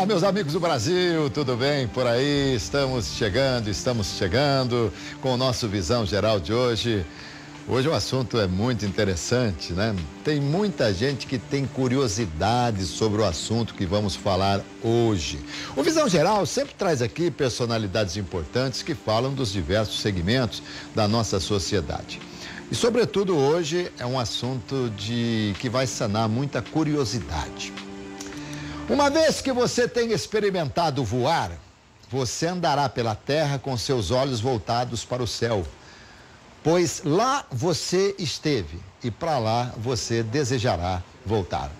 Olá, meus amigos do Brasil, tudo bem por aí? Estamos chegando com o nosso Visão Geral de hoje. Hoje o assunto é muito interessante, né? Tem muita gente que tem curiosidade sobre o assunto que vamos falar hoje. O Visão Geral sempre traz aqui personalidades importantes que falam dos diversos segmentos da nossa sociedade. E, sobretudo, hoje é um assunto que vai sanar muita curiosidade. Uma vez que você tenha experimentado voar, você andará pela terra com seus olhos voltados para o céu, pois lá você esteve e para lá você desejará voltar.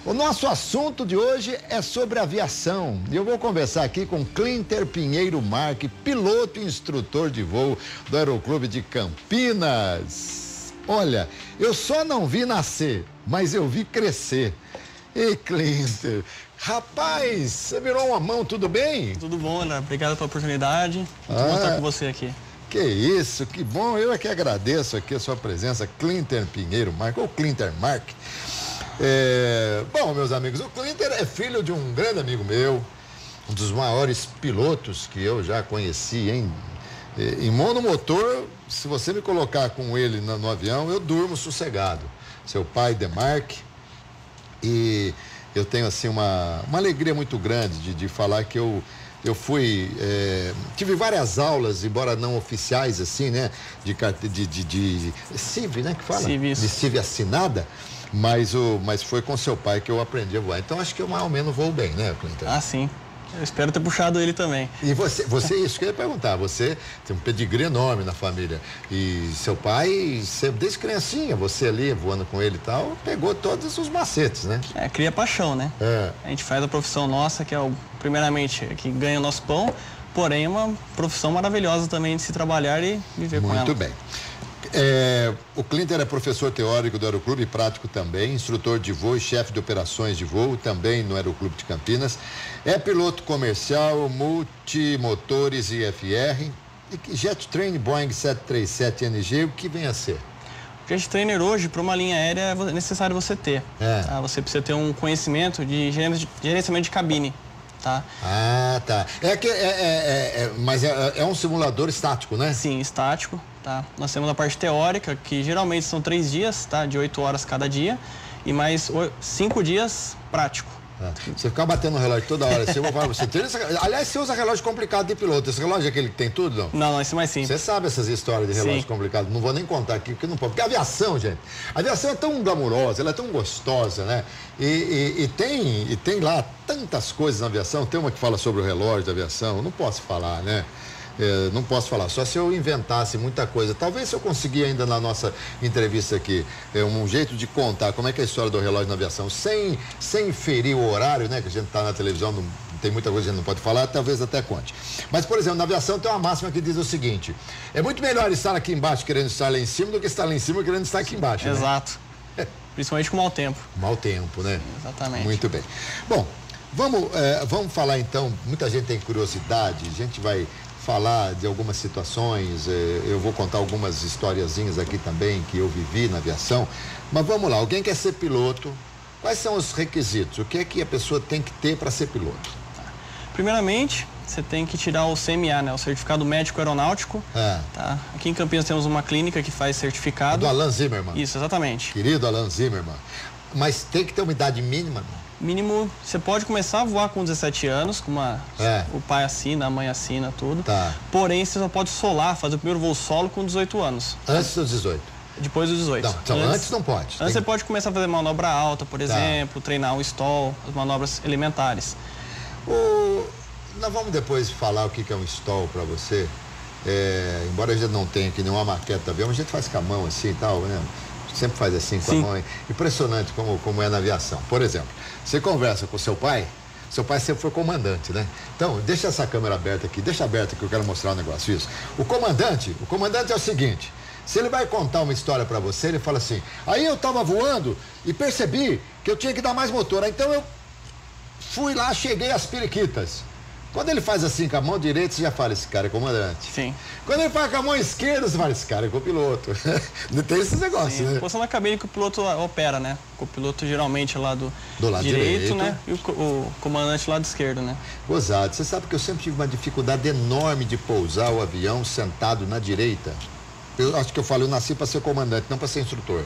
O nosso assunto de hoje é sobre aviação e eu vou conversar aqui com Clinter Pinheiro Marque, piloto e instrutor de voo do Aeroclube de Campinas. Olha, eu só não vi nascer, mas eu vi crescer. Ei, Clinter, rapaz, você virou uma mão, tudo bem? Tudo bom, André. Obrigado pela oportunidade. Muito bom estar com você aqui. Que isso, que bom. Eu é que agradeço aqui a sua presença, Clinter Pinheiro Marque, ou Clinter Marque. Bom, meus amigos, o Clinter é filho de um grande amigo meu, um dos maiores pilotos que eu já conheci, hein? Em monomotor, se você me colocar com ele no avião, eu durmo sossegado. Seu pai, Demarque. E eu tenho, assim, uma alegria muito grande de falar que eu fui, tive várias aulas, embora não oficiais, assim, né? De CIV, né? Que fala? CIV. De CIV assinada, mas foi com seu pai que eu aprendi a voar. Então, acho que eu mais ou menos vou bem, né, Clinton? Ah, sim. Eu espero ter puxado ele também. E você, isso que eu ia perguntar, você tem um pedigree enorme na família. E seu pai, desde criancinha, você ali voando com ele e tal, pegou todos os macetes, né? Cria paixão, né? A gente faz a profissão nossa, que é primeiramente, que ganha o nosso pão, porém é uma profissão maravilhosa também de se trabalhar e viver com ela. Muito bem. O Clinter é professor teórico do Aeroclube, prático também, instrutor de voo e chefe de operações de voo, também no Aeroclube de Campinas. É piloto comercial, multimotores IFR e Jet Trainer Boeing 737NG, o que vem a ser? Jet Trainer hoje, para uma linha aérea, é necessário você ter. Tá? Você precisa ter um conhecimento de gerenciamento de cabine. Tá? Ah, tá. Mas é um simulador estático, né? Sim, estático. Tá? Nós temos a parte teórica, que geralmente são 3 dias, tá? De 8 horas cada dia, e mais 5 dias prático. Você ficar batendo no relógio toda hora, eu vou falar pra você. Aliás, você usa relógio complicado de piloto. Esse relógio é aquele que tem tudo, não? Não, esse é mais simples. Você sabe essas histórias de relógio complicado. Não vou nem contar aqui, porque não pode. Porque a aviação, gente, a aviação é tão glamurosa, ela é tão gostosa, né? E tem lá tantas coisas na aviação. Tem uma que fala sobre o relógio da aviação. Eu não posso falar, né? Não posso falar, só se eu inventasse muita coisa. Talvez se eu conseguir ainda na nossa entrevista aqui um jeito de contar como é que é a história do relógio na aviação, sem ferir o horário, né? Que a gente está na televisão, não tem muita coisa que a gente não pode falar, talvez até conte. Mas, por exemplo, na aviação tem uma máxima que diz o seguinte: é muito melhor estar aqui embaixo querendo estar lá em cima do que estar lá em cima querendo estar aqui embaixo. Exato. Né? Principalmente com mau tempo. Mau tempo, né? Exatamente. Muito bem. Bom, vamos falar então, muita gente tem curiosidade, a gente vai falar de algumas situações, eu vou contar algumas historiazinhas aqui também que eu vivi na aviação, mas vamos lá, alguém quer ser piloto, quais são os requisitos? O que é que a pessoa tem que ter para ser piloto? Primeiramente, você tem que tirar o CMA, né? O Certificado Médico Aeronáutico. Tá? Aqui em Campinas temos uma clínica que faz certificado. Do Alan Zimmerman. Isso, exatamente. Querido Alan Zimmerman. Mas tem que ter uma idade mínima, não? Mínimo, você pode começar a voar com 17 anos, com o pai assina, a mãe assina, tudo. Tá. Porém, você só pode solar, fazer o primeiro voo solo com 18 anos. Antes dos 18? Depois dos 18. Não, então antes não pode. Antes você pode começar a fazer manobra alta, por exemplo, treinar um stall, as manobras elementares. Nós vamos depois falar o que é um stall para você. Embora a gente não tenha aqui nenhuma maquete do avião, a gente faz com a mão assim e tal, né? Sempre faz assim com a mão. Impressionante como é na aviação. Por exemplo, você conversa com seu pai sempre foi comandante, né? Então, deixa essa câmera aberta aqui, deixa aberta que eu quero mostrar um negócio. Isso. O comandante é o seguinte: se ele vai contar uma história para você, ele fala assim: aí eu tava voando e percebi que eu tinha que dar mais motor. Então eu fui lá, cheguei às periquitas. Quando ele faz assim com a mão direita, você já fala, esse cara é comandante. Sim. Quando ele faz com a mão esquerda, você fala, esse cara é copiloto. Não tem esses negócios, Sim. né? A posição da cabine que o piloto opera, né? O piloto geralmente é lá do lado direito, né? E o comandante lá do esquerdo, né? Gozado. Você sabe que eu sempre tive uma dificuldade enorme de pousar o avião sentado na direita. Eu acho que eu nasci para ser comandante, não para ser instrutor.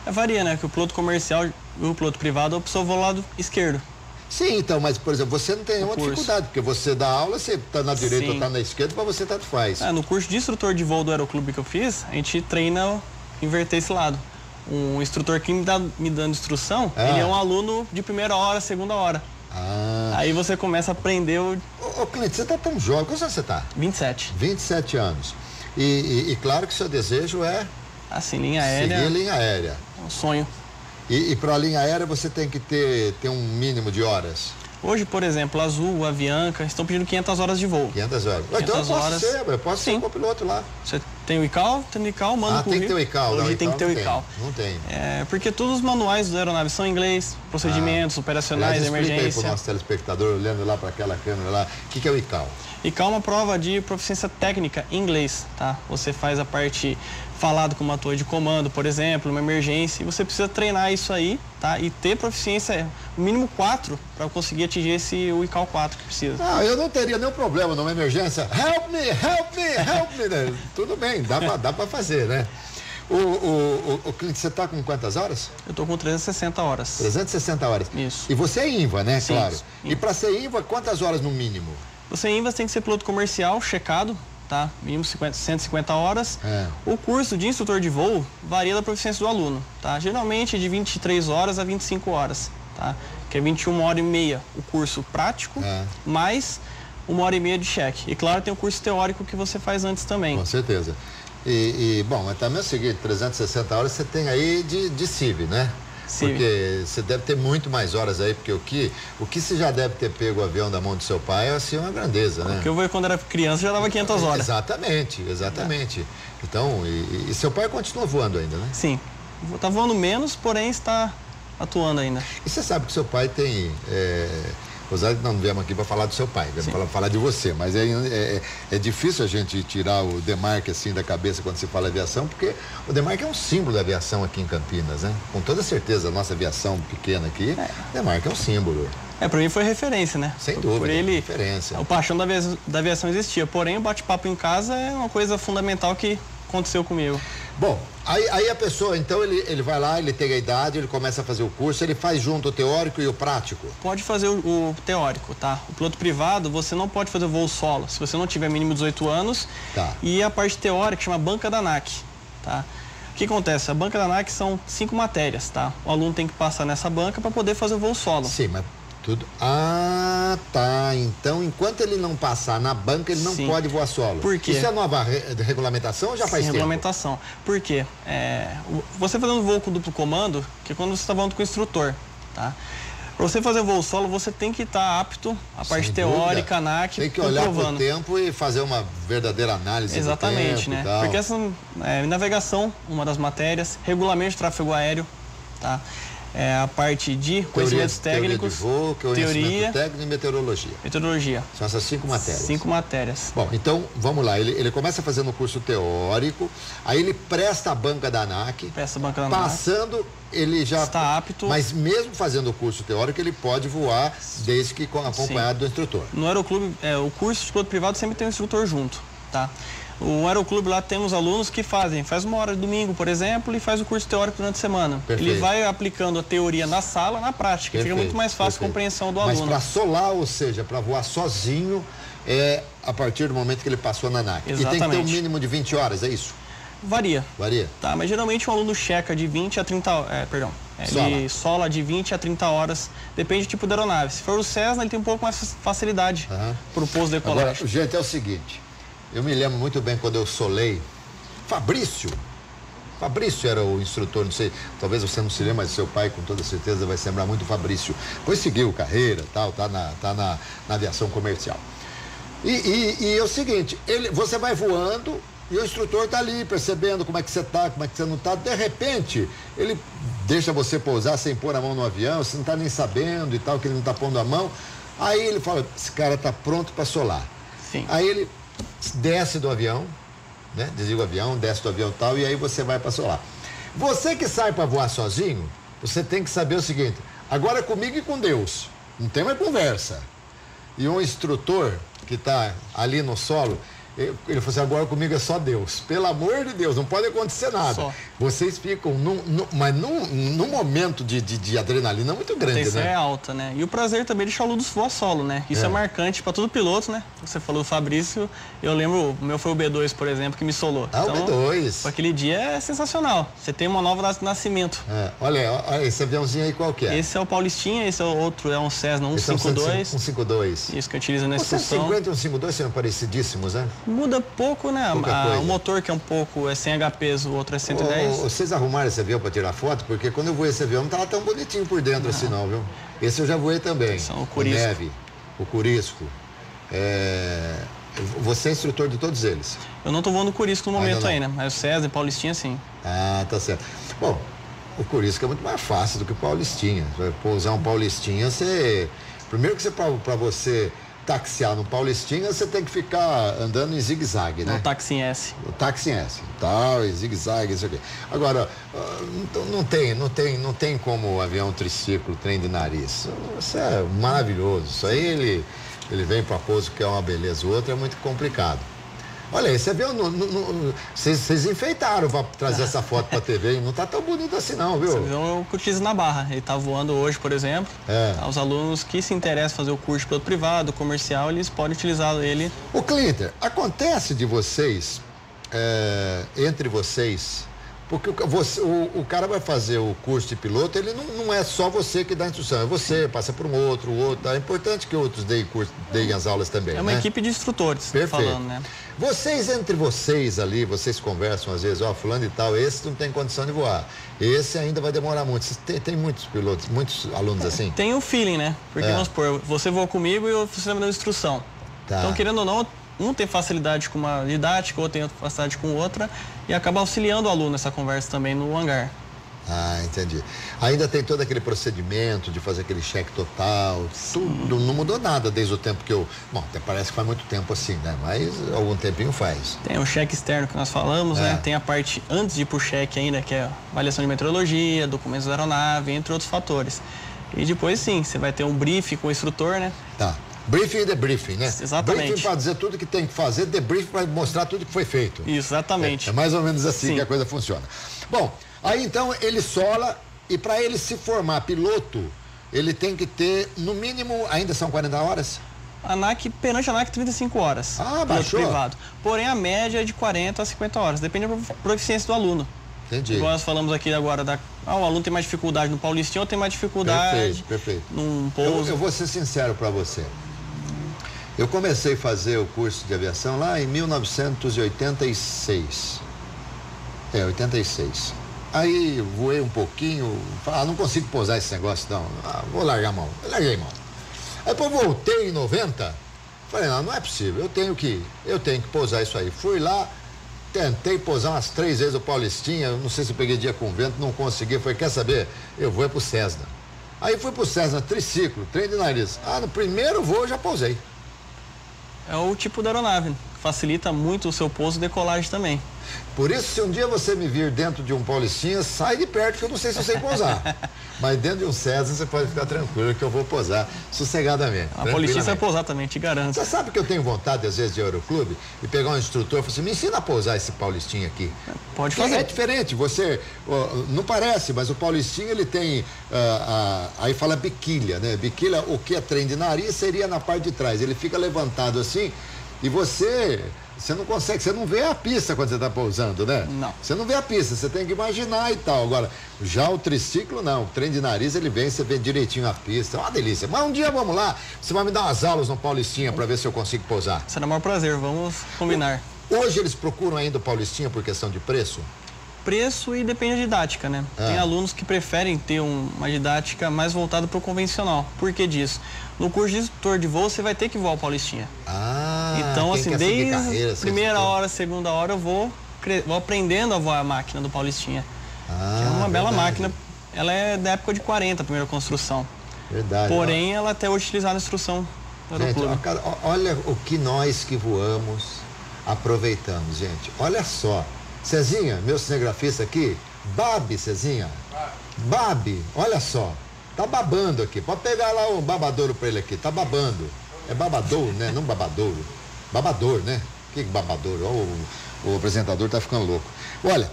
Varia, né? Que o piloto comercial e o piloto privado optou o lado esquerdo. Sim, então, mas, por exemplo, você não tem nenhuma dificuldade, porque você dá aula, você está na direita ou está na esquerda, para você tanto faz. No curso de instrutor de voo do Aeroclube que eu fiz, a gente treina inverter esse lado. Um instrutor que me dando instrução, ele é um aluno de primeira hora, segunda hora. Aí você começa a aprender o... Ô, Cleiton, você está tão jovem, quantos anos você está? 27. 27 anos. E claro que seu desejo é... Assim, linha aérea... Seguir linha aérea. É um sonho. E para a linha aérea você tem que ter um mínimo de horas? Hoje, por exemplo, a Azul, a Avianca, estão pedindo 500 horas de voo. 500 horas. 500 então eu posso ser copiloto lá. Você tem o ICAO, manda o currículo. Tem que ter o ICAO. Hoje tem que ter o ICAO. Não tem. Porque todos os manuais da aeronave são em inglês, procedimentos operacionais, emergência. Explica aí para o nosso telespectador, olhando lá para aquela câmera lá, o que é o ICAO? ICAO é uma prova de proficiência técnica em inglês, tá? Você faz a parte falado com uma torre de comando, por exemplo, uma emergência, e você precisa treinar isso aí, tá? E ter proficiência, no mínimo 4, para conseguir atingir o ICAO 4 que precisa. Eu não teria nenhum problema numa emergência. Help me, help me, help me. Né? Tudo bem, dá para fazer, né? O cliente, você está com quantas horas? Eu estou com 360 horas. 360 horas. Isso. E você é INVA, né? Sim, claro. Sim. E para ser INVA, quantas horas no mínimo? Você INVA tem que ser piloto comercial, checado, tá? Mínimo 150 horas. O curso de instrutor de voo varia da proficiência do aluno, tá? Geralmente é de 23 horas a 25 horas, tá? Que é 21 horas e meia o curso prático, mais 1 hora e meia de cheque. E claro, tem o curso teórico que você faz antes também. Com certeza. Bom, mas também é o seguinte, 360 horas você tem aí de CIV, né? Sim. Porque você deve ter muito mais horas aí, porque o que você já deve ter pego o avião da mão do seu pai é assim uma grandeza, né? Porque eu quando era criança já dava 500 horas. Exatamente. Então, e seu pai continua voando ainda, né? Sim. Está voando menos, porém está atuando ainda. E você sabe que seu pai tem... Não viemos aqui para falar do seu pai, viemos para falar de você, mas é difícil a gente tirar o Demarque assim da cabeça quando se fala aviação, porque o Demarque é um símbolo da aviação aqui em Campinas, né? Com toda certeza, a nossa aviação pequena aqui, o Demarque é um símbolo. Para mim foi referência, né? Sem dúvida, por ele, referência. O paixão da aviação existia, porém o bate-papo em casa é uma coisa fundamental que aconteceu comigo. Bom, aí a pessoa, então, ele vai lá, ele tem a idade, ele começa a fazer o curso, ele faz junto o teórico e o prático? Pode fazer o teórico, tá? O piloto privado, você não pode fazer o voo solo, se você não tiver mínimo 18 anos. Tá. E a parte teórica chama banca da ANAC, tá? O que acontece? A banca da ANAC são 5 matérias, tá? O aluno tem que passar nessa banca para poder fazer o voo solo. Sim, mas tudo... tá. Então, enquanto ele não passar na banca, ele não pode voar solo. Por quê? Isso é nova regulamentação ou já faz tempo? Regulamentação. Por quê? Você fazendo voo com duplo comando, que é quando você está voando com o instrutor, tá? Para você fazer voo solo, você tem que estar apto à parte teórica, ANAC, tem que olhar para o tempo e fazer uma verdadeira análise. Exatamente, do tempo, né? Porque essa navegação, uma das matérias, regra-mente de tráfego aéreo, tá? A parte de conhecimentos técnicos, teoria de voo, conhecimento técnico e meteorologia. Meteorologia. São essas 5 matérias. 5 matérias. Bom, então, vamos lá. Ele começa fazendo o curso teórico, aí ele presta a banca da ANAC. Presta a banca da ANAC. Passando, ele já... Está apto. Mas mesmo fazendo o curso teórico, ele pode voar desde que acompanhado do instrutor. No Aeroclube, o curso de piloto privado sempre tem um instrutor junto, tá? O Aeroclube lá temos alunos que faz 1 hora de domingo, por exemplo, e faz o curso teórico durante a semana. Perfeito. Ele vai aplicando a teoria na sala, na prática. Fica muito mais fácil a compreensão do aluno. Mas para solar, ou seja, para voar sozinho, é a partir do momento que ele passou na ANAC. Exatamente. E tem que ter um mínimo de 20 horas, é isso? Varia. Varia? Tá, mas geralmente um aluno checa de 20 a 30... ele sola de 20 a 30 horas, depende do tipo da aeronave. Se for o Cessna, ele tem um pouco mais facilidade para o pouso de decolagem. Agora, gente, é o seguinte... Eu me lembro muito bem quando eu solei. Fabrício era o instrutor, não sei, talvez você não se lembre, mas seu pai com toda certeza vai se lembrar muito do Fabrício. Depois seguiu carreira, tal, tá na aviação comercial. E é o seguinte, você vai voando e o instrutor tá ali percebendo como é que você tá, como é que você não tá. De repente, ele deixa você pousar sem pôr a mão no avião, você não tá nem sabendo e tal, que ele não tá pondo a mão. Aí ele fala, esse cara tá pronto para solar. Sim. Aí ele desce do avião, né? Desliga o avião, desce do avião e tal, e aí você vai para solar. Você que sai para voar sozinho, você tem que saber o seguinte, agora é comigo e com Deus, não tem mais conversa. E um instrutor que está ali no solo, ele falou assim, agora comigo é só Deus. Pelo amor de Deus, não pode acontecer nada. Só. Vocês ficam mas num momento de adrenalina muito grande, isso né? É alta, né? E o prazer também de deixar o Ludus voar solo, né? Isso é marcante para todo piloto, né? Você falou do Fabrício, eu lembro, o meu foi o B2, por exemplo, que me solou. Ah, então, o B2. Aquele dia é sensacional. Você tem uma nova nascimento. Olha, esse aviãozinho aí qual que é? Esse é o Paulistinha, esse é o outro, é um Cessna 152. 152. Isso que utiliza na instrução. O 150 e o 152 são parecidíssimos, né? Muda pouco, né? O motor que é um pouco, é 100 HP, o outro é 110. Vocês arrumaram esse avião para tirar foto? Porque quando eu voei esse avião não estava tão bonitinho por dentro assim não, viu? Esse eu já voei também. O Curisco. Neve, o Curisco. Você é instrutor de todos eles? Eu não estou voando o Curisco no momento ainda, mas o César e Paulistinha sim. Ah, tá certo. Bom, o Curisco é muito mais fácil do que o Paulistinha. Pousar um Paulistinha, primeiro que para você taxiar no Paulistinha, você tem que ficar andando em zigue-zague, né? No Taxi S. O Taxi S, tal, e zigue-zague, isso aqui. Agora, não tem como o avião triciclo, trem de nariz. Isso é maravilhoso. Isso aí ele vem para pouso que é uma beleza. O outro é muito complicado. Olha, esse avião, vocês enfeitaram para trazer essa foto para a TV e não está tão bonito assim não, viu? Esse avião eu utilizo na Barra, ele está voando hoje, por exemplo. Os alunos que se interessam em fazer o curso de piloto privado, comercial, eles podem utilizar ele. O Clinter, acontece de vocês, entre vocês, porque o cara vai fazer o curso de piloto, ele não é só você que dá instrução, é você, passa por um outro, o outro. É importante que outros deem as aulas também, É uma equipe de instrutores, falando, né? Vocês, entre vocês ali, vocês conversam às vezes, fulano e tal, esse não tem condição de voar, esse ainda vai demorar muito. Tem muitos pilotos, muitos alunos assim? Tem o feeling, né? Porque, vamos supor, você voa comigo e você me dá instrução. Tá. Então, querendo ou não, um tem facilidade com uma didática, outro tem facilidade com outra e acaba auxiliando o aluno nessa conversa também no hangar. Ah, entendi. Ainda tem todo aquele procedimento de fazer aquele cheque total, tudo, não mudou nada desde o tempo que Bom, até parece que faz muito tempo assim, né? Mas algum tempinho faz. Tem o cheque externo que nós falamos, né? Tem a parte antes de ir pro cheque ainda, que é a avaliação de meteorologia, documentos da aeronave, entre outros fatores. E depois sim, você vai ter um briefing com o instrutor, né? Tá. Briefing e debriefing, né? Exatamente. Briefing para dizer tudo que tem que fazer, debriefing para mostrar tudo que foi feito. Isso, exatamente. É mais ou menos assim que a coisa funciona. Bom, aí então ele sola e para ele se formar piloto, ele tem que ter, no mínimo, ainda são 40 horas? Perante a ANAC, 35 horas. Ah, baixou? Privado. Porém, a média é de 40 a 50 horas, depende da proficiência do aluno. Entendi. Igual nós falamos aqui agora, o aluno tem mais dificuldade no Paulistinha ou tem mais dificuldade num pouso. Eu vou ser sincero para você. Eu comecei a fazer o curso de aviação lá em 1986. 86. Aí voei um pouquinho, não consigo pousar esse negócio não, vou largar a mão. Eu larguei a mão. Aí depois voltei em 90, falei, não é possível, eu tenho que pousar isso aí. Fui lá, tentei pousar umas 3 vezes o Paulistinha, não sei se eu peguei dia com vento, não consegui, falei, quer saber? Eu vou pro Cessna. Aí fui pro Cessna, triciclo, trem de nariz. No primeiro voo eu já pousei. É o tipo da aeronave, que facilita muito o seu pouso e decolagem também. Por isso, se um dia você me vir dentro de um Paulistinha, sai de perto, que eu não sei se eu sei pousar. Mas dentro de um Cessna, você pode ficar tranquilo que eu vou pousar sossegadamente. A Paulistinha vai pousar também, te garanto. Você sabe que eu tenho vontade, às vezes, de aeroclube e pegar um instrutor e falar assim, me ensina a pousar esse Paulistinha aqui. Pode fazer. É diferente, não parece, mas o Paulistinha, ele tem, aí fala biquília, né? Biquília, o que é trem de nariz, seria na parte de trás. Ele fica levantado assim e você não consegue, você não vê a pista quando você está pousando, né? Não. Você não vê a pista, você tem que imaginar e tal. Agora, já o triciclo não, o trem de nariz ele vem, você vê direitinho a pista, é uma delícia. Mas um dia vamos lá, você vai me dar umas aulas no Paulistinha para ver se eu consigo pousar. Será o maior prazer, vamos combinar. Hoje eles procuram ainda o Paulistinha por questão de preço? Preço e depende da didática, né? Tem alunos que preferem ter uma didática mais voltada para o convencional. Por que disso? No curso de instrutor de voo, você vai ter que voar o Paulistinha. Então, assim, desde a primeira hora, segunda hora, eu vou aprendendo a voar a máquina do Paulistinha. Que é uma bela máquina. Ela é da época de 40, a primeira construção. Verdade. Porém, ela até hoje utilizada a instrução do Aeroclube. Gente, olha o que nós que voamos aproveitamos, gente. Olha só. Cezinha, meu cinegrafista aqui, Babi, Cezinha. Babi, olha só. Tá babando aqui. Pode pegar lá um babadouro pra ele aqui. Tá babando. É babadouro, né? Não babadouro. Babador, né? Que babadouro? O apresentador tá ficando louco. Olha,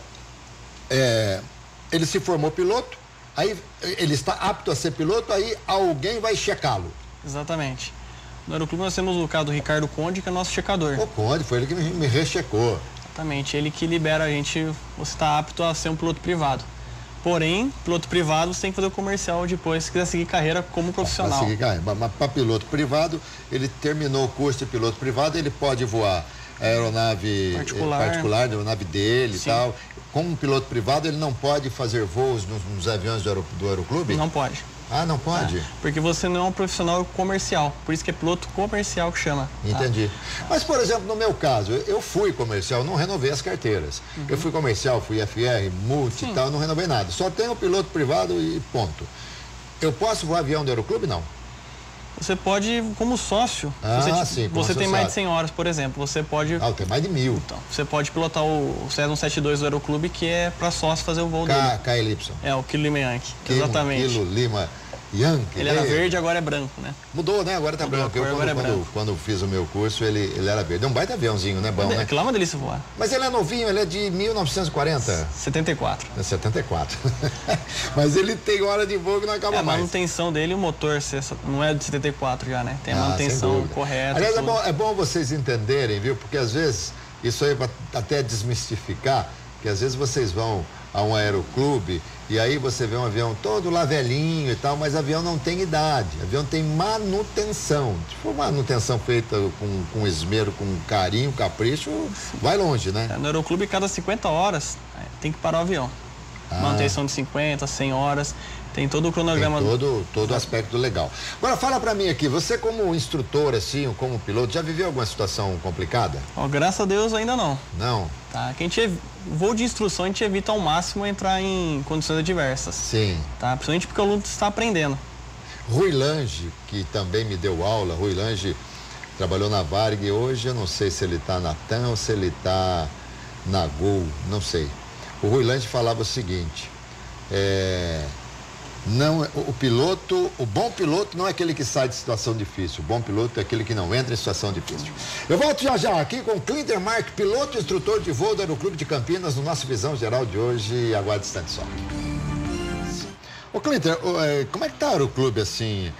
ele se formou piloto, aí ele está apto a ser piloto, aí alguém vai checá-lo. Exatamente. No Aeroclube nós temos o caso do Ricardo Conde, que é nosso checador. O Conde, foi ele que me rechecou. Exatamente, ele que libera a gente, você está apto a ser um piloto privado. Porém, piloto privado, você tem que fazer o comercial depois, se quiser seguir carreira como profissional. Seguir carreira. Mas para piloto privado, ele terminou o curso de piloto privado, ele pode voar aeronave particular, aeronave dele. Sim. E tal. Como piloto privado, ele não pode fazer voos nos aviões do Aeroclube? Não pode. Ah, não pode? Porque você não é um profissional comercial, por isso que é piloto comercial que chama. Entendi. Mas, por exemplo, no meu caso, eu fui comercial, não renovei as carteiras. Eu fui comercial, fui FR, multi e tal, não renovei nada. Só tenho piloto privado e ponto. Eu posso voar avião do Aeroclube? Não. Você pode, como sócio, você tem mais de 100 horas, por exemplo, você pode... tem mais de 1000. Então, você pode pilotar o Cessna 172 do Aeroclube, que é para sócio fazer o voo dele. KLY. O Kilo Lima Yankee, exatamente. Kilo Lima Yankee. Ele era verde, agora é branco, né? Mudou, né? Agora tá branco. Quando fiz o meu curso, ele era verde. É um baita aviãozinho, né? Bom, né? Aquilo lá é uma delícia voar. Mas ele é novinho, ele é de 1940. 74. É 74. Mas ele tem hora de voo que não acaba mais. A manutenção dele, o motor não é de 74 já, né? Tem a manutenção correta. Aliás, é bom vocês entenderem, viu? Porque às vezes, isso aí vai até desmistificar, que às vezes vocês vão a um aeroclube e aí você vê um avião todo lá velhinho e tal, mas o avião não tem idade, o avião tem manutenção. Se for manutenção feita com esmero, com carinho, capricho, vai longe, né? No aeroclube, cada 50 horas tem que parar o avião. Manutenção de 50, 100 horas, tem todo o cronograma. Tem todo o aspecto legal. Agora fala pra mim aqui, você como instrutor, assim, ou como piloto, já viveu alguma situação complicada? Graças a Deus ainda não. Não? Tá, voo de instrução a gente evita ao máximo entrar em condições adversas. Sim. Tá, principalmente porque o aluno está aprendendo. Rui Lange, que também me deu aula, Rui Lange trabalhou na Varig, hoje eu não sei se ele está na TAM ou se ele está na Gol, não sei. O Rui Lange falava o seguinte, o bom piloto não é aquele que sai de situação difícil, o bom piloto é aquele que não entra em situação difícil. Eu volto já aqui com Clinter Mark, piloto e instrutor de voo do Aeroclube de Campinas, no nosso Visão Geral de hoje. Aguarde instante só. Ô Clinter, como é que tá o Aeroclube assim?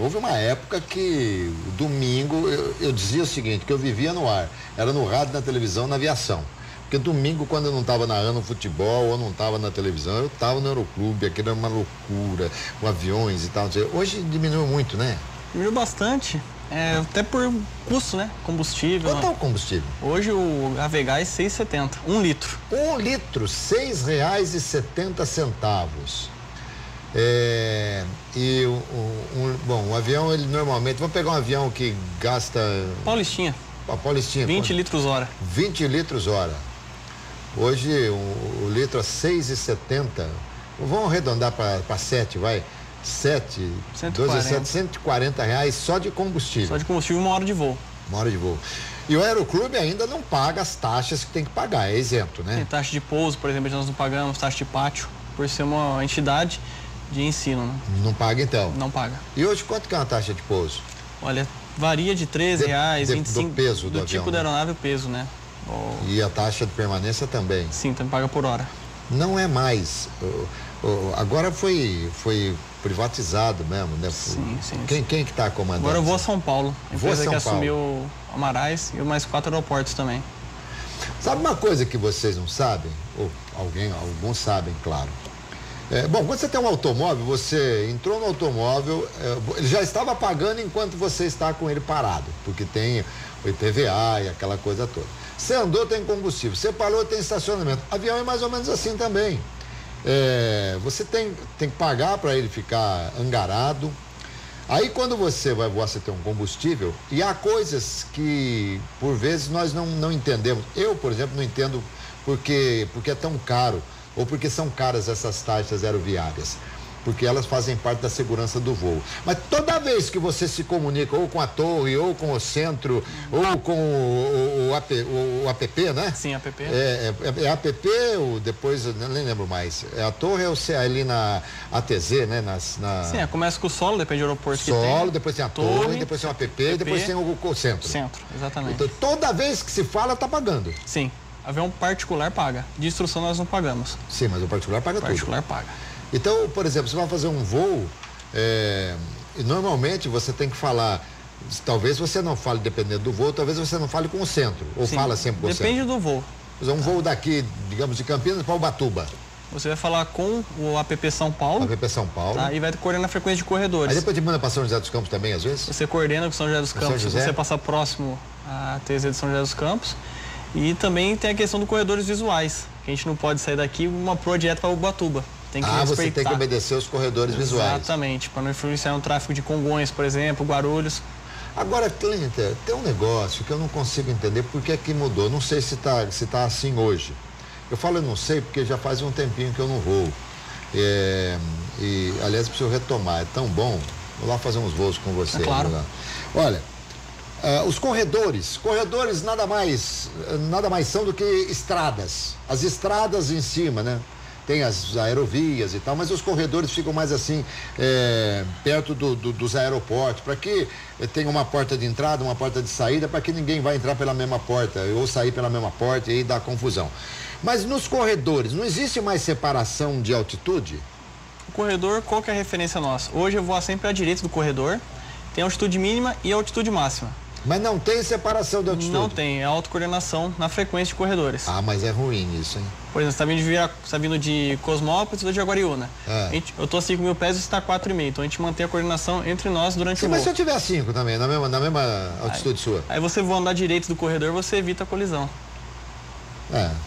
Houve uma época que domingo eu dizia o seguinte, que eu vivia no ar, era no rádio, na televisão, na aviação. Porque domingo, quando eu não estava narrando futebol ou não estava na televisão, eu estava no Aeroclube, aquilo era uma loucura, com aviões e tal. Hoje diminuiu muito, né? Diminuiu bastante, até por custo, né? Combustível. Quanto é o combustível? Hoje o AVGás é 6,70, 1 litro. 1 litro, R$ 6,70. O avião, ele normalmente, vamos pegar um avião que gasta... Paulistinha. 20 litros hora. 20 litros hora. Hoje o litro é 6,70. Vamos arredondar para 7, vai. 7, 12, 7, 140 reais só de combustível. Só de combustível, 1 hora de voo. 1 hora de voo. E o Aeroclube ainda não paga as taxas que tem que pagar, é isento, né? Tem taxa de pouso, por exemplo, nós não pagamos, taxa de pátio, por ser uma entidade de ensino. Né? Não paga então? Não paga. E hoje quanto que é uma taxa de pouso? Olha, varia de R$13, 25, do peso do tipo avião, da aeronave, o peso, né? E a taxa de permanência também? Sim, também paga por hora. Não é mais. Agora foi privatizado mesmo, né? Sim. Quem que está comandando? Agora eu vou a São Paulo. A empresa que assumiu o Amarais e mais 4 aeroportos também. Sabe uma coisa que vocês não sabem? Ou alguns sabem, claro. Bom, quando você tem um automóvel, você entrou no automóvel, ele já estava pagando enquanto você está com ele parado, porque tem o IPVA e aquela coisa toda. Você andou, tem combustível, você parou, tem estacionamento. Avião é mais ou menos assim também. Você tem que pagar para ele ficar angarado. Aí quando você vai voar, você tem um combustível, e há coisas que por vezes nós não entendemos. Eu, por exemplo, não entendo porque é tão caro, ou porque são caras essas taxas aeroviárias. porque elas fazem parte da segurança do voo. Mas toda vez que você se comunica ou com a torre, ou com o centro, ou com o APP, né? Sim, APP. É APP, ou depois, eu nem lembro mais. É a torre ou se é ali na ATZ, né? Sim, começa com o solo, depende do aeroporto solo, que tem. Depois tem a torre, depois tem o APP, e depois tem o centro. Centro, exatamente. Então, toda vez que se fala, tá pagando. Sim. Avião particular paga. De instrução nós não pagamos. Sim, mas o particular paga tudo. O particular paga. Então, por exemplo, você vai fazer um voo, normalmente você tem que falar, talvez você não fale dependendo do voo, talvez você não fale com o centro, ou Sim, fala sempre com o centro. Depende do voo. Um voo daqui, digamos, de Campinas para Ubatuba. Você vai falar com o APP São Paulo. APP São Paulo. Tá, e vai coordenar a frequência de corredores. Aí depois te manda para São José dos Campos também, às vezes? Você coordena com São José dos Campos, se você passar próximo à TZ de São José dos Campos. E também tem a questão dos corredores visuais, que a gente não pode sair daqui uma proa direto para Ubatuba. Tem que respeitar. Você tem que obedecer os corredores visuais. Exatamente, para não influenciar no tráfego de Congonhas, por exemplo, Guarulhos. Agora, Clinter, tem um negócio que eu não consigo entender por que é que mudou. Não sei se tá assim hoje. Eu falo eu não sei porque já faz um tempinho que eu não vou. Aliás, preciso retomar. É tão bom. Vou lá fazer uns voos com você. É claro. Olha, os corredores nada mais são do que estradas. As estradas em cima, né? Tem as aerovias e tal, mas os corredores ficam mais assim, perto dos aeroportos, para que tenha uma porta de entrada, uma porta de saída, para que ninguém vai entrar pela mesma porta ou sair pela mesma porta e aí dá confusão. Mas nos corredores, não existe mais separação de altitude? O corredor, qual que é a referência nossa? Hoje eu vou sempre à direita do corredor, tem altitude mínima e altitude máxima. Mas não tem separação de altitude? Não tem, é autocoordenação na frequência de corredores. Mas é ruim isso, hein? Por exemplo, você está vindo de Cosmópolis ou de Jaguariúna. Eu estou a 5 mil pés e você está a 4,5. Então a gente mantém a coordenação entre nós durante o voo. Mas se eu tiver 5 também, na mesma altitude sua? Aí você voando à direita do corredor, você evita a colisão.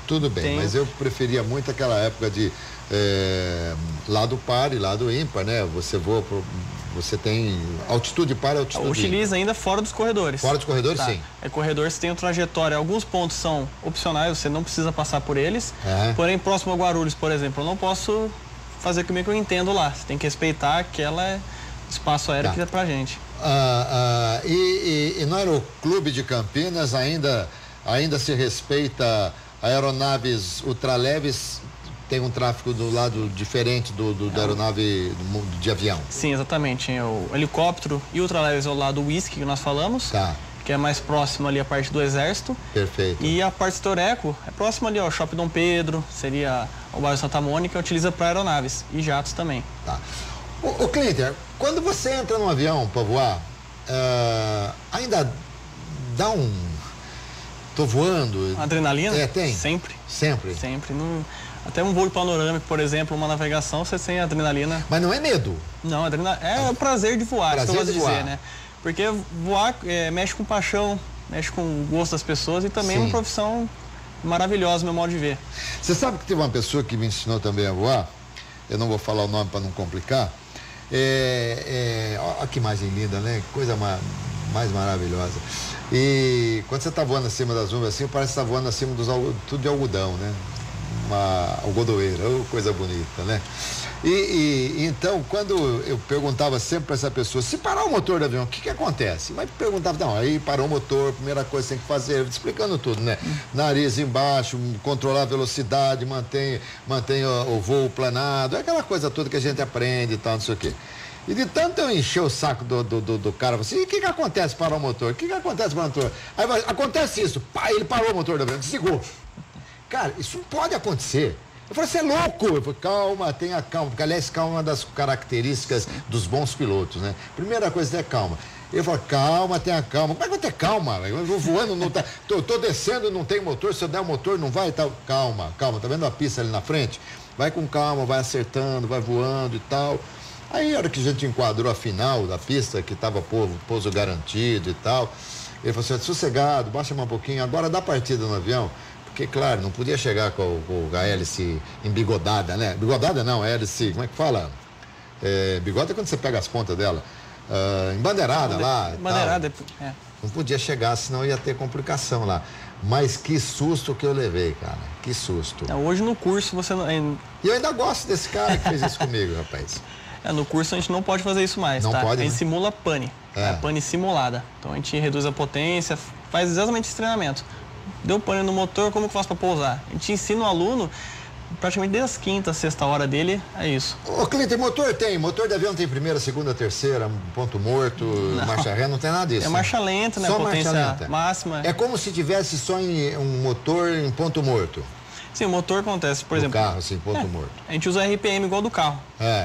Tudo bem, mas eu preferia muito aquela época de lado par e lado ímpar, né? Você tem altitude par e altitude Utiliza ainda fora dos corredores. Fora dos corredores, sim. Corredor, você tem uma trajetória. Alguns pontos são opcionais, você não precisa passar por eles. Porém, próximo a Guarulhos, por exemplo, eu não posso fazer comigo que eu entendo lá. Você tem que respeitar aquele espaço aéreo que dá pra gente. E no Aeroclube de Campinas ainda se respeita aeronaves ultraleves? Tem um tráfego do lado diferente da aeronave de avião? Sim, exatamente. O helicóptero e ultraleves é o lado whisky que nós falamos. Que é mais próximo ali a parte do Exército. Perfeito. E a parte Toreco é próximo ali ao Shopping Dom Pedro, seria o bairro Santa Mônica, utiliza para aeronaves e jatos também. O Clinter, quando você entra num avião para voar, ainda dá tô voando? Adrenalina? Tem? Sempre. Sempre? Sempre. Até um voo panorâmico, por exemplo, uma navegação, você tem adrenalina. Mas não é medo? Não, é o prazer de voar, isso que eu gosto de dizer, né? Porque voar mexe com paixão, mexe com o gosto das pessoas e também é uma profissão maravilhosa, meu modo de ver. Você sabe que teve uma pessoa que me ensinou também a voar, eu não vou falar o nome para não complicar. Olha que imagem linda, né? Coisa mais maravilhosa. E quando você está voando acima das nuvens assim, parece que está voando acima tudo de algodão, né? Uma algodoeira, coisa bonita, né? E então, quando eu perguntava sempre para essa pessoa, se parar o motor do avião, o que acontece? Mas perguntava, não, aí parou o motor, primeira coisa que tem que fazer, explicando tudo, né? Nariz embaixo, controlar a velocidade, mantém o voo planado, é aquela coisa toda que a gente aprende e tal, não sei o quê. E de tanto eu encher o saco do cara, assim, e o que acontece para o motor? O que acontece para o motor? Aí acontece isso, ele parou o motor do avião, desligou. Cara, isso não pode acontecer. Eu falei, você é louco? Eu falei, calma, tenha calma. Porque, aliás, calma é uma das características dos bons pilotos, né? Primeira coisa é calma. Ele falou, calma, tenha calma. Como é que eu vou ter calma? Eu vou voando, não tá, tô descendo, não tem motor, se eu der o motor, não vai e tal. Calma, tá vendo a pista ali na frente? Vai com calma, vai acertando, vai voando e tal. Aí, a hora que a gente enquadrou a final da pista, que tava pouso garantido e tal, ele falou assim, sossegado, baixa mais um pouquinho, agora dá partida no avião. Porque, claro, não podia chegar com a hélice embigodada, né? Bigodada não, hélice, como é que fala? Bigode é quando você pega as pontas dela. Embandeirada lá. Embandeirada, Não podia chegar, senão ia ter complicação lá. Mas que susto que eu levei, cara. Que susto. Hoje no curso você não... E eu ainda gosto desse cara que fez isso comigo, rapaz. No curso a gente não pode fazer isso mais, não tá? Pode, a gente né? simula pane, pane simulada. Então a gente reduz a potência, faz exatamente esse treinamento. Deu pane no motor, como que eu faço para pousar? A gente ensina o aluno praticamente desde as quinta, sexta hora dele, é isso. Ô, Clinton, motor de avião tem primeira, segunda, terceira, ponto morto, marcha ré, não tem nada disso. É marcha lenta, né? Só potência marcha lenta. máxima. É como se tivesse só um motor em ponto morto. Sim, o motor acontece, por exemplo... carro, assim, ponto morto. A gente usa RPM igual do carro.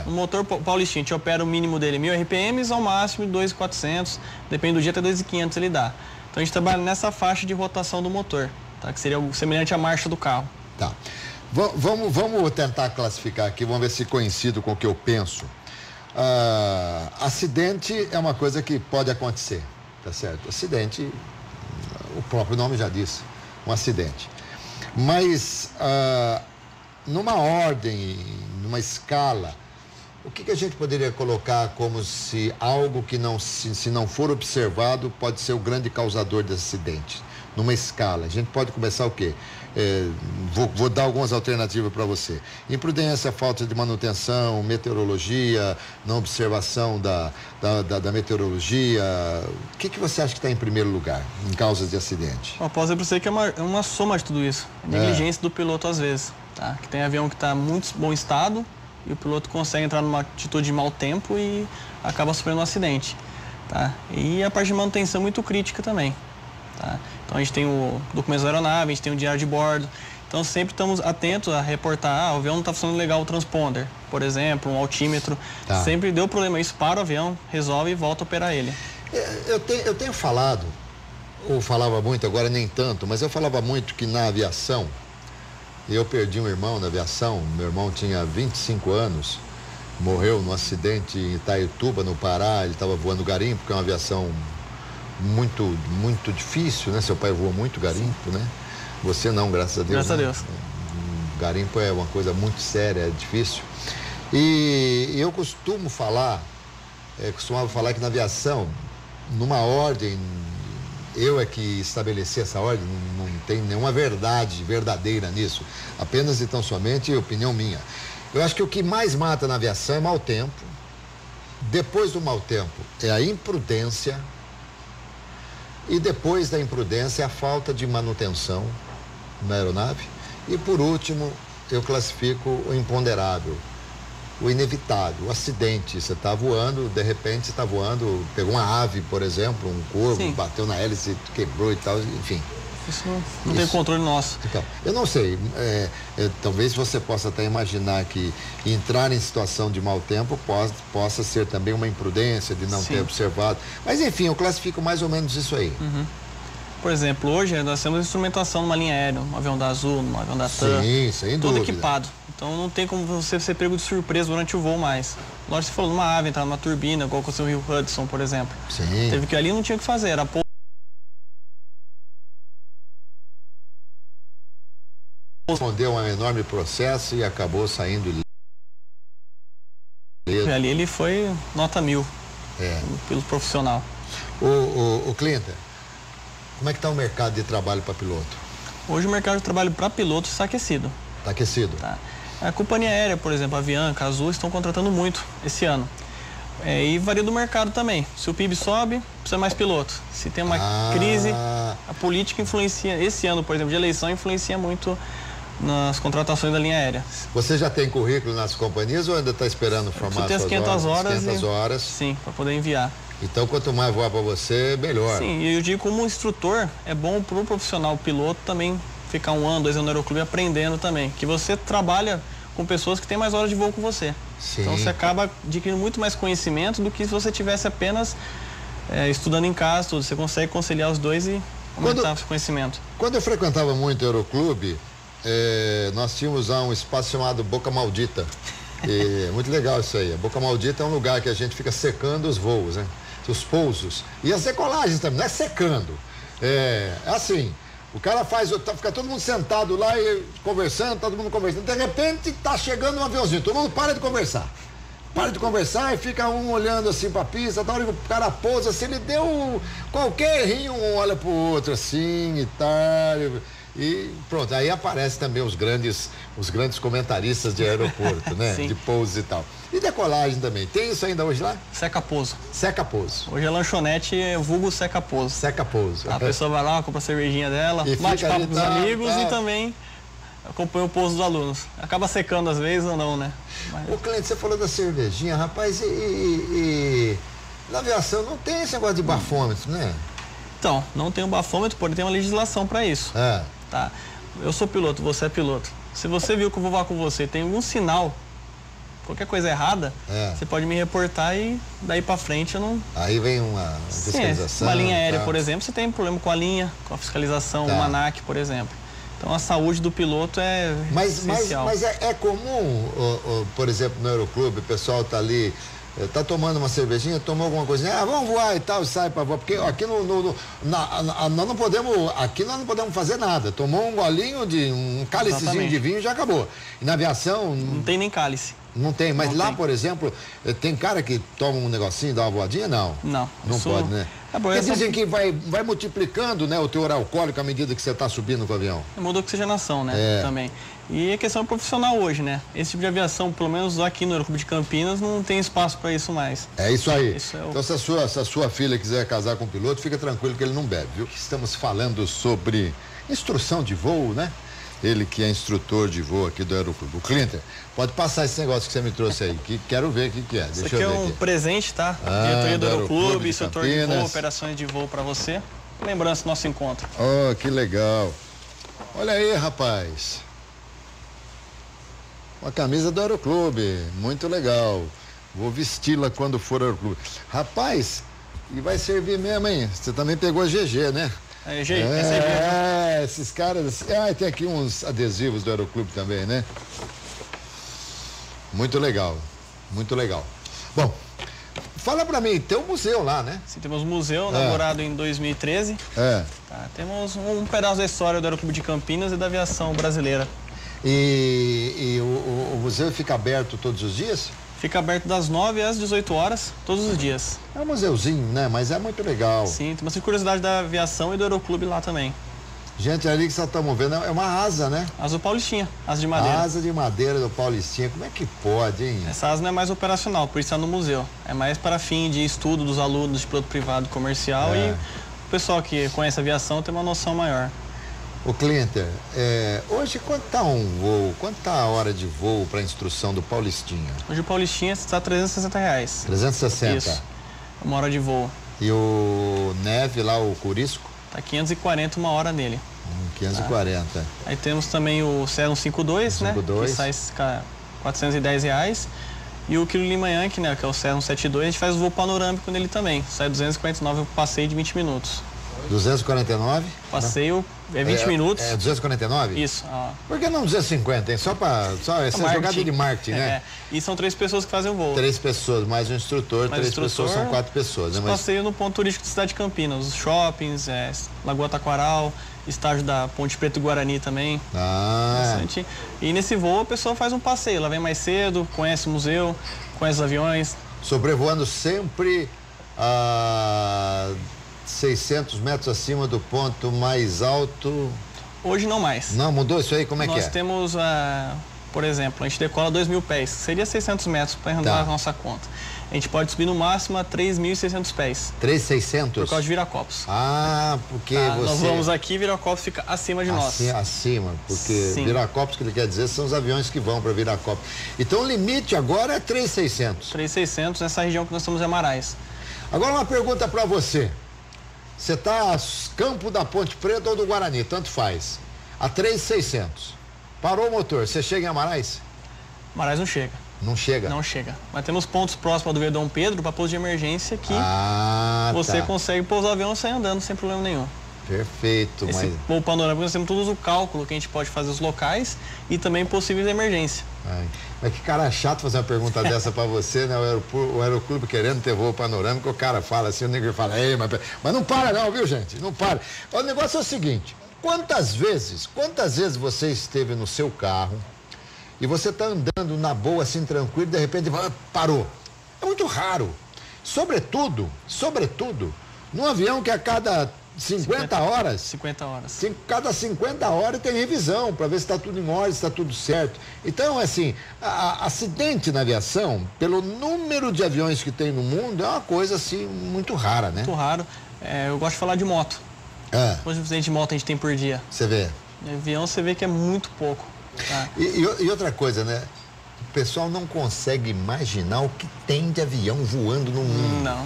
O motor paulistinho, a gente opera o mínimo dele 1.000 RPMs ao máximo 2.400, depende do dia até 2.500 ele dá. Então a gente trabalha nessa faixa de rotação do motor, tá? Que seria semelhante à marcha do carro. Tá. Vamos tentar classificar aqui, vamos ver se coincido com o que eu penso. Acidente é uma coisa que pode acontecer, tá certo? Acidente, o próprio nome já disse, um acidente. Mas, numa ordem, numa escala, o que a gente poderia colocar como se algo que se não for observado pode ser o grande causador de acidente? Numa escala, a gente pode começar o quê? Vou dar algumas alternativas para você. Imprudência, falta de manutenção, meteorologia, não observação da meteorologia. O que você acha que está em primeiro lugar em causas de acidente? Eu posso dizer para você que é uma soma de tudo isso. Negligência do piloto às vezes. Tá? Que tem avião que está em muito bom estado e o piloto consegue entrar numa atitude de mau tempo e acaba sofrendo um acidente. Tá? E a parte de manutenção muito crítica também. Tá? Então a gente tem o documento da aeronave, a gente tem o diário de bordo. Então sempre estamos atentos a reportar, o avião não está funcionando legal o transponder, por exemplo, um altímetro. Tá. Sempre deu problema isso para o avião, resolve e volta a operar ele. Eu tenho falado, ou falava muito, agora nem tanto, mas eu falava muito que na aviação, eu perdi um irmão na aviação, meu irmão tinha 25 anos, morreu num acidente em Itaituba, no Pará, ele estava voando garimpo, porque é uma aviação muito difícil, né? Seu pai voou muito garimpo, né? Você não, graças a Deus. Graças a Deus. Garimpo é uma coisa muito séria, é difícil. E eu costumava falar que na aviação, numa ordem, eu é que estabeleci essa ordem, não tem nenhuma verdade verdadeira nisso, apenas e tão somente opinião minha. Eu acho que o que mais mata na aviação é mau tempo, depois do mau tempo é a imprudência, e depois da imprudência, a falta de manutenção na aeronave. E por último, eu classifico o imponderável, o inevitável, o acidente. Você está voando, de repente você está voando, pegou uma ave, por exemplo, um corvo, sim, bateu na hélice, quebrou e tal, enfim. Isso não tem controle nosso. Então, eu não sei, talvez você possa até imaginar que entrar em situação de mau tempo possa ser também uma imprudência de não, sim, ter observado. Mas enfim, eu classifico mais ou menos isso aí. Uhum. Por exemplo, hoje nós temos instrumentação numa linha aérea, um avião da Azul, um avião da TAM. Sim, sem tudo dúvida. Equipado. Então não tem como você ser pego de surpresa durante o voo mais. Lógico, você falou, numa ave, entrar numa turbina, igual com o seu Rio Hudson, por exemplo. Sim. Teve que ali não tinha o que fazer, era respondeu a um enorme processo e acabou saindo. Ali ele foi nota 1000 pelo profissional. O Clinton, como é que está o mercado de trabalho para piloto? Hoje o mercado de trabalho para piloto está aquecido. Está aquecido? Tá. A companhia aérea, por exemplo, a Avianca, a Azul, estão contratando muito esse ano. E varia do mercado também. Se o PIB sobe, precisa mais piloto. Se tem uma crise, a política influencia. Esse ano, por exemplo, de eleição, influencia muito nas contratações da linha aérea. Você já tem currículo nas companhias ou ainda está esperando formar suas 500 horas? 500 horas. Sim, para poder enviar. Então, quanto mais voar para você, melhor. Sim, e eu digo como instrutor, é bom para o profissional piloto também ficar 1 ano, 2 anos no aeroclube aprendendo também. Que você trabalha com pessoas que têm mais horas de voo com você. Sim. Então, você acaba adquirindo muito mais conhecimento do que se você tivesse apenas estudando em casa, tudo. Você consegue conciliar os dois e aumentar o seu conhecimento. Quando eu frequentava muito o aeroclube, nós tínhamos lá um espaço chamado Boca Maldita. Muito legal isso aí. A Boca Maldita é um lugar que a gente fica secando os voos, né? Os pousos. E as decolagens também, não é secando. É assim, o cara fica todo mundo sentado lá e conversando, todo mundo conversando. De repente tá chegando um aviãozinho, todo mundo para de conversar. Para de conversar e fica um olhando assim pra pista, na hora que o cara pousa, se ele deu qualquer errinho, um olha pro outro assim e tal. E pronto, aí aparecem também os grandes comentaristas de aeroporto, né? De pousos e tal. E decolagem também. Tem isso ainda hoje lá? Seca pouso. Seca pouso. Hoje é lanchonete, vulgo seca pouso. Seca pouso. A pessoa vai lá, compra a cervejinha dela, bate papo com os amigos e também acompanha o pouso dos alunos. Acaba secando às vezes ou não, né? Ô, Cleide, você falou da cervejinha, rapaz, e na aviação não tem esse negócio de bafômetro, né? Então, não tem um bafômetro, porém tem uma legislação para isso. Tá? Eu sou piloto, você é piloto. Se você viu que eu vou voar com você, tem algum sinal, qualquer coisa errada, você pode me reportar e daí para frente eu não... Aí vem uma fiscalização. Uma linha aérea, por exemplo, você tem problema com a linha, com a fiscalização, uma ANAC, por exemplo. Então a saúde do piloto é essencial. Mas é comum, por exemplo, no aeroclube, o pessoal tá ali, tá tomando uma cervejinha, tomou alguma coisinha, vamos voar e tal, sai para voar, porque aqui nós não podemos fazer nada. Tomou um golinho de um cálicezinho de vinho e já acabou. E na aviação não tem nem cálice. Não tem, mas lá, por exemplo, tem cara que toma um negocinho, dá uma voadinha? Não. Não pode, né? Porque dizem que vai multiplicando, né, o teor alcoólico à medida que você está subindo com o avião. Muda a oxigenação, né? Também. E a questão profissional hoje, né? Esse tipo de aviação, pelo menos aqui no Aeroclube de Campinas, não tem espaço para isso mais. É isso aí. Então, se a sua filha quiser casar com um piloto, fica tranquilo que ele não bebe, viu? Estamos falando sobre instrução de voo, né? Ele que é instrutor de voo aqui do Aeroclube. O Clinton, pode passar esse negócio que você me trouxe aí, que quero ver o que é. Deixa eu ver. Isso aqui é um presente, tá? Diretoria do Aeroclube, instrutor de voo, operações de voo para você. Lembrança do nosso encontro. Oh, que legal. Olha aí, rapaz. Uma camisa do Aeroclube, muito legal. Vou vesti-la quando for Aeroclube. Rapaz, e vai servir mesmo, hein? Você também pegou a GG, né? Esses caras. Tem aqui uns adesivos do Aeroclube também, né? Muito legal, muito legal. Bom, fala pra mim, tem um museu lá, né? Sim, temos um museu inaugurado em 2013. Temos um pedaço da história do Aeroclube de Campinas e da aviação brasileira. E o museu fica aberto todos os dias? Fica aberto das 9 às 18 horas, todos os dias. É um museuzinho, né? Mas é muito legal. Sim, tem bastante curiosidade da aviação e do Aeroclube lá também. Gente, ali que vocês estão vendo, é uma asa, né? Asa do Paulistinha, asa de madeira. Asa de madeira do Paulistinha, como é que pode, hein? Essa asa não é mais operacional, por isso está no museu. É mais para fim de estudo dos alunos de piloto privado comercial e o pessoal que conhece a aviação tem uma noção maior. O Clinton, hoje quanto está um voo, quanto está a hora de voo para instrução do Paulistinha? Hoje o Paulistinha está R$ 360. 360? Isso, uma hora de voo. E o Neve lá, o Curisco? Está 540 uma hora nele. 540. Aí temos também o Cessna 152, né? Que sai R$ 410. E o Kilo Lima Yankee, né? Que é o Cessna 172, a gente faz o voo panorâmico nele também. Sai 249, passeio de 20 minutos. 249? Passeio é 20 minutos. É 249? Isso. Por que não 250, hein? Só essa jogada de marketing, né? E são 3 pessoas que fazem o voo. 3 pessoas, mais um instrutor, 3 pessoas são 4 pessoas. Né? Passeio no ponto turístico da cidade de Campinas, os shoppings, Lagoa Taquaral, estágio da Ponte Preto Guarani também. Bastante. E nesse voo a pessoa faz um passeio, ela vem mais cedo, conhece o museu, conhece os aviões. Sobrevoando sempre 600 metros acima do ponto mais alto. Hoje não mais. Não, mudou isso aí? Como é que é? Nós temos, por exemplo, a gente decola 2.000 pés, seria 600 metros para arredondar a nossa conta. A gente pode subir no máximo a 3.600 pés. 3.600? Por causa de Viracopos. Porque você... Nós vamos aqui, Viracopos fica acima de nós. Acima, porque Viracopos, que ele quer dizer, são os aviões que vão para Viracopos. Então o limite agora é 3.600. 3.600 nessa região que nós estamos em Amarais. Agora uma pergunta para você. Você está a campo da Ponte Preta ou do Guarani, tanto faz. A 3.600. Parou o motor, você chega em Amarais? Amarais não chega. Não chega? Não chega. Mas temos pontos próximos do Dom Pedro para pouso de emergência que você consegue pousar o avião e sair andando sem problema nenhum. Perfeito. Esse voo panorâmico nós temos todos o cálculo que a gente pode fazer os locais e também possíveis emergência. Mas que cara chato fazer uma pergunta dessa para você, né? O Aeroclube querendo ter voo panorâmico, o cara fala assim, o negro fala, mas não para não, viu, gente? Não para. O negócio é o seguinte, quantas vezes você esteve no seu carro e você está andando na boa, assim, tranquilo, e de repente parou? É muito raro. Sobretudo, num avião que a cada 50 horas? 50 horas. Cada 50 horas tem revisão para ver se está tudo em ordem, se está tudo certo. Então, assim, acidente na aviação, pelo número de aviões que tem no mundo, é uma coisa, assim, muito rara, né? Muito raro. Eu gosto de falar de moto. Quantos acidentes de moto a gente tem por dia? Você vê. Avião, você vê que é muito pouco. Tá? E outra coisa, né? O pessoal não consegue imaginar o que tem de avião voando no mundo. Não.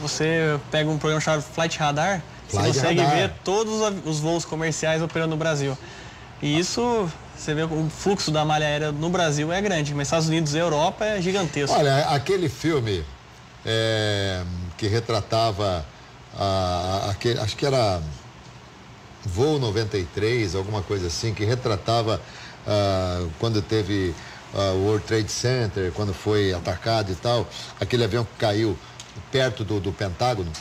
Você pega um programa chamado Flight Radar, você consegue ver todos os voos comerciais operando no Brasil. E isso, você vê o fluxo da malha aérea no Brasil é grande, mas Estados Unidos e Europa é gigantesco. Olha, aquele filme que retratava, acho que era Voo 93, alguma coisa assim, que retratava quando teve o World Trade Center, quando foi atacado e tal, aquele avião que caiu perto do Pentágono.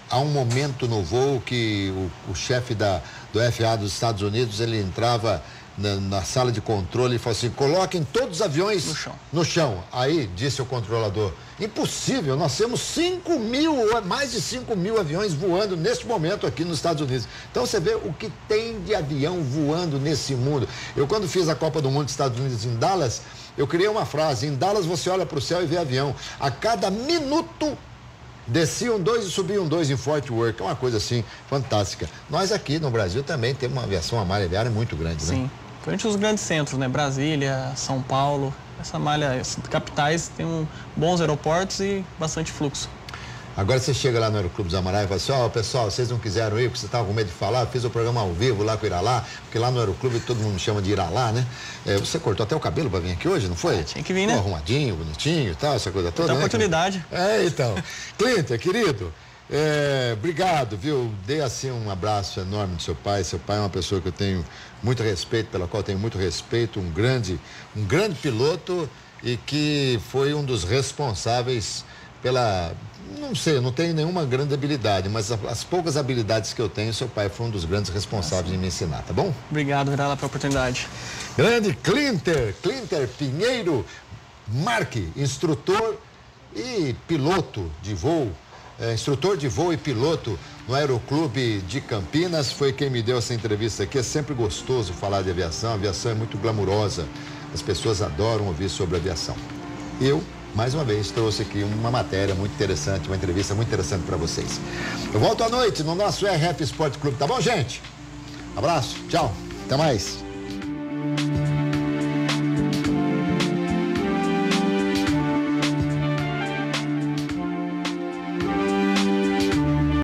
Há um momento no voo que o chefe do FAA dos Estados Unidos, ele entrava na sala de controle e falou assim: coloquem todos os aviões no chão. Aí disse o controlador: impossível, nós temos mais de 5 mil aviões voando neste momento aqui nos Estados Unidos. Então você vê o que tem de avião voando nesse mundo. Eu, quando fiz a Copa do Mundo dos Estados Unidos em Dallas, eu criei uma frase: em Dallas você olha para o céu e vê avião. A cada minuto desciam 2 e subiam 2 em Fort Worth. É uma coisa assim fantástica. Nós aqui no Brasil também temos uma aviação, uma malha aérea muito grande, né? Sim. Frente aos grandes centros, né? Brasília, São Paulo, essa malha, essas capitais tem bons aeroportos e bastante fluxo. Agora você chega lá no Aeroclube dos Amarais e fala assim: ó, pessoal, vocês não quiseram ir porque vocês estavam com medo de falar, fiz o programa ao vivo lá com o Iralá, porque lá no Aeroclube todo mundo me chama de Iralá, né? Você cortou até o cabelo pra vir aqui hoje, não foi? Tinha que vir, né? Arrumadinho, bonitinho e tal, essa coisa toda, né? Oportunidade. Então. Clinton, querido, obrigado, viu? Dei assim um abraço enorme do seu pai. Seu pai é uma pessoa que eu tenho muito respeito, pela qual eu tenho muito respeito, um grande piloto e que foi um dos responsáveis não sei, eu não tenho nenhuma grande habilidade, mas as poucas habilidades que eu tenho, seu pai foi um dos grandes responsáveis em me ensinar, tá bom? Obrigado, Virala, pela oportunidade. Grande Clinter Pinheiro Marque, instrutor e piloto de voo, instrutor de voo e piloto no Aeroclube de Campinas, foi quem me deu essa entrevista aqui. É sempre gostoso falar de aviação, a aviação é muito glamurosa, as pessoas adoram ouvir sobre aviação. Eu, mais uma vez, trouxe aqui uma matéria muito interessante, uma entrevista muito interessante para vocês. Eu volto à noite no nosso RF Esporte Clube, tá bom, gente? Abraço, tchau, até mais.